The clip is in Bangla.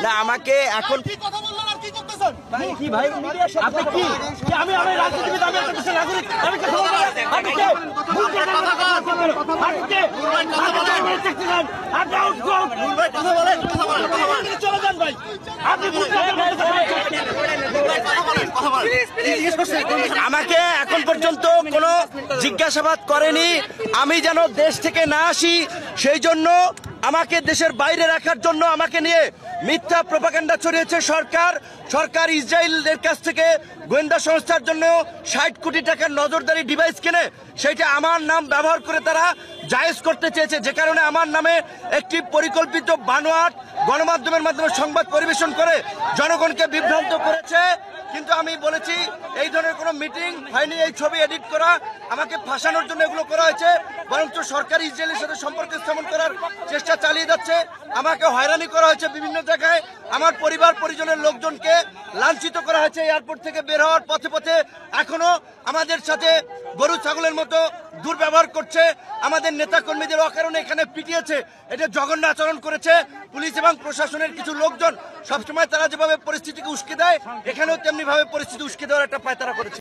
না আমাকে এখন কি ভাই আপনি কি আমি রাজনীতিবিদ, আমি একটা দেশের নাগরিক, আমি কথা বলবো আপনি কে চলে যান ভাই আপনি আমাকে এখন পর্যন্ত কোনো জিজ্ঞাসাবাদ করেনি। আমি যেন দেশ থেকে না আসি সেই জন্য আমাকে দেশের বাইরে রাখার জন্য আমাকে নিয়ে মিথ্যা প্রোপাগান্ডা ছড়িয়েছে সরকার। সরকার ইসরায়েলের কাছ থেকে গোয়েন্দা সংস্থার জন্য 60 কোটি টাকার নজরদারি ডিভাইস কিনে সেটা আমার নাম ব্যবহার করে তারা জায়েজ করতে চেয়েছে, যে কারণে আমার নামে একটি পরিকল্পিত বানোয়াট গণমাধ্যমের মাধ্যমে সংবাদ পরিবেশন করে জনগণকে বিভ্রান্ত করেছে। কিন্তু আমি বলেছি এই ধরনের কোনো মিটিং হয়নি, এই ছবি এডিট করা আমাকে ফাঁসানোর জন্য এগুলো করা হয়েছে, বরঞ্চ সরকার ইসরায়েলের সাথে সম্পর্ক স্থাপন করার চেষ্টা চালিয়ে যাচ্ছে। আমাকে হয়রানি করা হয়েছে বিভিন্ন জায়গায়, আমার পরিবার পরিজনের লোকজনকে লাঞ্ছিত করা হয়েছে এয়ারপোর্ট থেকে বের হওয়ার পথে পথে। এখনো আমাদের সাথে গরু ছাগলের মতো দুর্ব্যবহার করছে, আমাদের নেতা কর্মীদের অকারণে এখানে পিটিয়েছে, এটা জঘন্য আচরণ করেছে। পুলিশ এবং প্রশাসনের কিছু লোকজন সবসময় তারা যেভাবে পরিস্থিতিকে উস্কে দেয়, এখানেও তেমনি ভাবে পরিস্থিতি উস্কে দেওয়ার একটা পায়তারা করেছে।